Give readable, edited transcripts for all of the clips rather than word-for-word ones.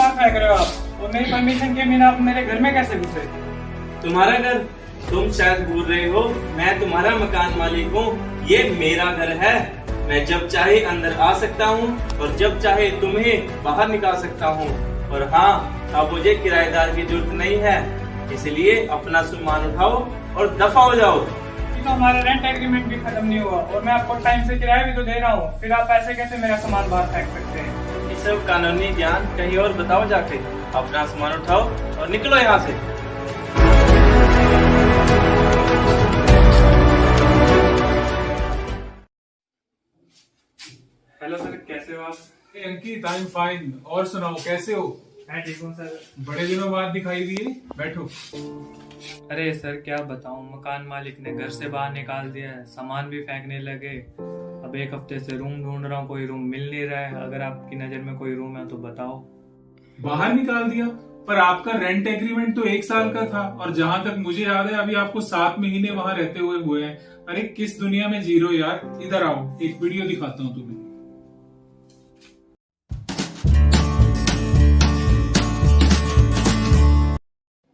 सामान फेंक रहे हो आप? और मेरी परमिशन के बिना आप मेरे घर में कैसे घुसे? तुम्हारा घर? तुम शायद भूल रहे हो, मैं तुम्हारा मकान मालिक हूँ। ये मेरा घर है। मैं जब चाहे अंदर आ सकता हूँ और जब चाहे तुम्हें बाहर निकाल सकता हूँ। और हाँ, अब मुझे किराएदार की जरूरत नहीं है, इसलिए अपना सामान उठाओ और दफा हो जाओ। तो हमारा रेंट एग्रीमेंट भी खत्म नहीं हुआ और मैं आपको टाइम से किराया भी तो दे रहा हूँ, फिर आप ऐसे कैसे मेरा सामान बाहर फेंक सकते हैं? ये सब कानूनी ज्ञान कहीं और बताओ जाके। अपना सामान उठाओ और निकलो यहाँ से। हेलो सर, कैसे हो आप? अंकित, आई एम फाइन। और सुनाओ, कैसे हो? मैं ठीक हूँ सर। बड़े दिनों बाद दिखाई दिए, बैठो। अरे सर क्या बताऊं, मकान मालिक ने घर से बाहर निकाल दिया है, सामान भी फेंकने लगे। अब एक हफ्ते से रूम ढूंढ रहा हूँ, कोई रूम मिल नहीं रहा है। अगर आपकी नजर में कोई रूम है तो बताओ। बाहर निकाल दिया? पर आपका रेंट एग्रीमेंट तो 1 साल का था, और जहां तक मुझे याद है अभी आपको 7 महीने वहां रहते हुए हैं। अरे किस दुनिया में जी रहे हो यार? इधर आओ, एक वीडियो दिखाता हूँ तुम्हें।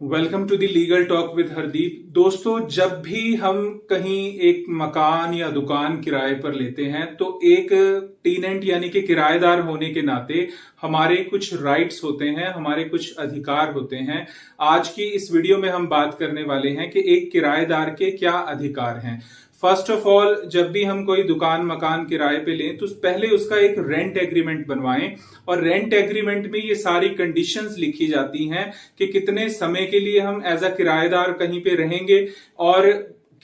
Welcome to the legal talk with Hardeep. दोस्तों, जब भी हम कहीं एक मकान या दुकान किराए पर लेते हैं तो एक टीनेंट यानी कि किराएदार होने के नाते हमारे कुछ राइट्स होते हैं, हमारे कुछ अधिकार होते हैं। आज की इस वीडियो में हम बात करने वाले हैं कि एक किराएदार के क्या अधिकार हैं। फर्स्ट ऑफ ऑल, जब भी हम कोई दुकान मकान किराए पे लें तो पहले उसका एक रेंट एग्रीमेंट बनवाएं, और रेंट एग्रीमेंट में ये सारी कंडीशंस लिखी जाती हैं कि कितने समय के लिए हम एज अ किराएदार कहीं पे रहेंगे और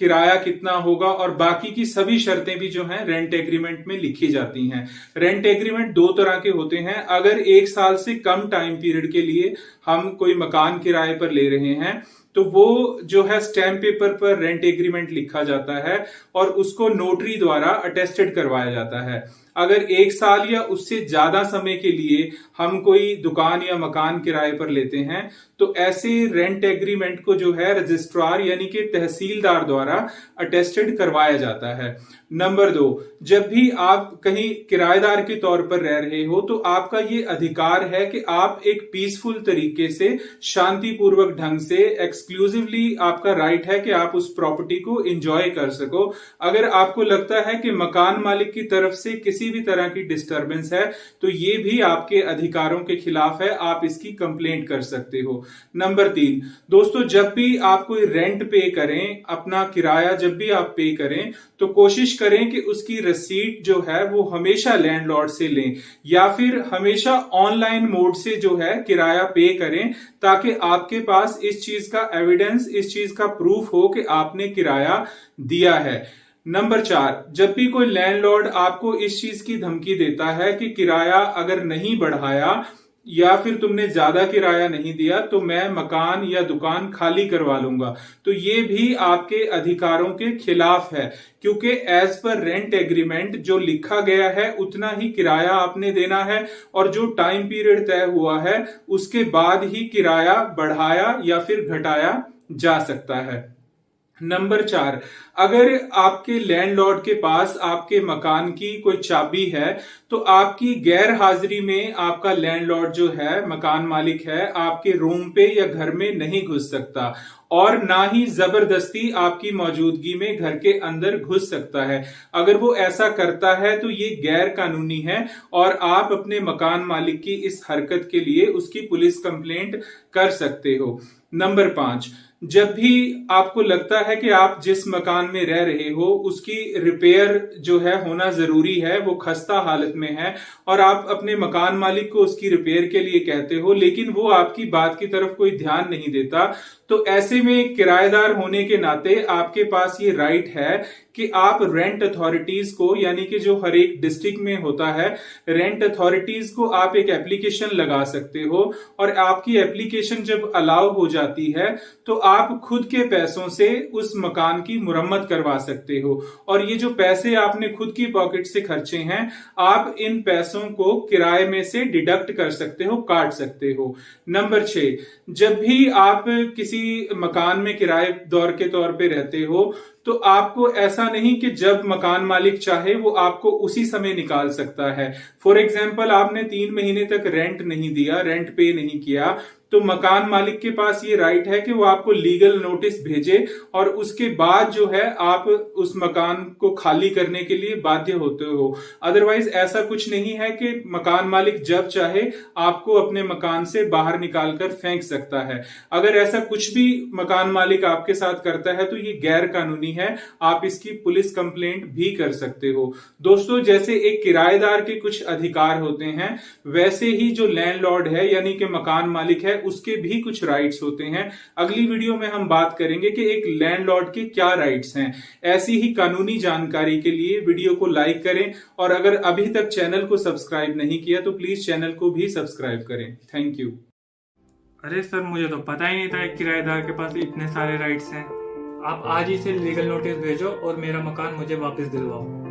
किराया कितना होगा, और बाकी की सभी शर्तें भी जो हैं रेंट एग्रीमेंट में लिखी जाती हैं। रेंट एग्रीमेंट 2 तरह के होते हैं। अगर 1 साल से कम टाइम पीरियड के लिए हम कोई मकान किराए पर ले रहे हैं तो वो जो है स्टैम्प पेपर पर रेंट एग्रीमेंट लिखा जाता है और उसको नोटरी द्वारा अटेस्टेड करवाया जाता है। अगर 1 साल या उससे ज्यादा समय के लिए हम कोई दुकान या मकान किराए पर लेते हैं तो ऐसे रेंट एग्रीमेंट को जो है रजिस्ट्रार यानी कि तहसीलदार द्वारा अटेस्टेड करवाया जाता है। नंबर 2, जब भी आप कहीं किराएदार के तौर पर रह रहे हो तो आपका ये अधिकार है कि आप एक पीसफुल तरीके से, शांतिपूर्वक ढंग से, एक्सक्लूसिवली आपका राइट है कि आप उस प्रॉपर्टी को एंजॉय कर सको। अगर आपको लगता है कि मकान मालिक की तरफ से किसी भी तरह की डिस्टरबेंस है तो ये भी आपके अधिकारों के खिलाफ है, आप इसकी कंप्लेंट कर सकते हो। नंबर 3, दोस्तों, जब भी आप कोई रेंट पे करें, अपना किराया जब भी आप पे करें तो कोशिश करें कि उसकी रसीद जो है वो हमेशा लैंडलॉर्ड से लें, या फिर हमेशा ऑनलाइन मोड से जो है किराया पे करें, ताकि आपके पास इस चीज का एविडेंस, इस चीज का प्रूफ हो कि आपने किराया दिया है। नंबर 4, जब भी कोई लैंडलॉर्ड आपको इस चीज की धमकी देता है कि किराया अगर नहीं बढ़ाया या फिर तुमने ज्यादा किराया नहीं दिया तो मैं मकान या दुकान खाली करवा लूंगा, तो ये भी आपके अधिकारों के खिलाफ है, क्योंकि एज पर रेंट एग्रीमेंट जो लिखा गया है उतना ही किराया आपने देना है, और जो टाइम पीरियड तय हुआ है उसके बाद ही किराया बढ़ाया या फिर घटाया जा सकता है। नंबर 4, अगर आपके लैंडलॉर्ड के पास आपके मकान की कोई चाबी है तो आपकी गैर हाजिरी में आपका लैंडलॉर्ड जो है, मकान मालिक है, आपके रूम पे या घर में नहीं घुस सकता, और ना ही जबरदस्ती आपकी मौजूदगी में घर के अंदर घुस सकता है। अगर वो ऐसा करता है तो ये गैर कानूनी है और आप अपने मकान मालिक की इस हरकत के लिए उसकी पुलिस कंप्लेंट कर सकते हो। नंबर 5, जब भी आपको लगता है कि आप जिस मकान में रह रहे हो उसकी रिपेयर जो है होना जरूरी है, वो खस्ता हालत में है, और आप अपने मकान मालिक को उसकी रिपेयर के लिए कहते हो लेकिन वो आपकी बात की तरफ कोई ध्यान नहीं देता, तो ऐसे में किराएदार होने के नाते आपके पास ये राइट है कि आप रेंट अथॉरिटीज को, यानी कि जो हर एक डिस्ट्रिक्ट में होता है, रेंट अथॉरिटीज को आप एक एप्लीकेशन लगा सकते हो, और आपकी एप्लीकेशन जब अलाउ हो जाती है तो आप खुद के पैसों से उस मकान की मुरम्मत करवा सकते हो, और ये जो पैसे आपने खुद की पॉकेट से खर्चे हैं आप इन पैसों को किराए में से डिडक्ट कर सकते हो, काट सकते हो। नंबर 6, जब भी आप किसी मकान में किराएदार के तौर पे रहते हो तो आपको ऐसा नहीं कि जब मकान मालिक चाहे वो आपको उसी समय निकाल सकता है। फॉर एग्जाम्पल, आपने 3 महीने तक रेंट नहीं दिया, रेंट पे नहीं किया, तो मकान मालिक के पास ये राइट है कि वो आपको लीगल नोटिस भेजे और उसके बाद जो है आप उस मकान को खाली करने के लिए बाध्य होते हो। अदरवाइज ऐसा कुछ नहीं है कि मकान मालिक जब चाहे आपको अपने मकान से बाहर निकालकर फेंक सकता है। अगर ऐसा कुछ भी मकान मालिक आपके साथ करता है तो ये गैर कानूनी है, आप इसकी पुलिस कंप्लेंट भी कर सकते हो। दोस्तों, जैसे एक किराएदार के कुछ अधिकार होते हैं, वैसे ही जो लैंडलॉर्ड है यानी कि मकान मालिक है उसके भी कुछ राइट्स होते हैं। अगली वीडियो में हम बात करेंगे कि एक लैंडलॉर्ड के क्या राइट्स हैं। ऐसी ही कानूनी जानकारी के लिए वीडियो को लाइक करें और अगर अभी तक चैनल को सब्सक्राइब नहीं किया तो प्लीज चैनल को भी सब्सक्राइब करें। Thank you. अरे सर, मुझे तो पता ही नहीं था एक किराएदार के पास इतने सारे राइट्स हैं। आप आज ही से लीगल नोटिस भेजो और मेरा मकान मुझे वापस दिलवाओ।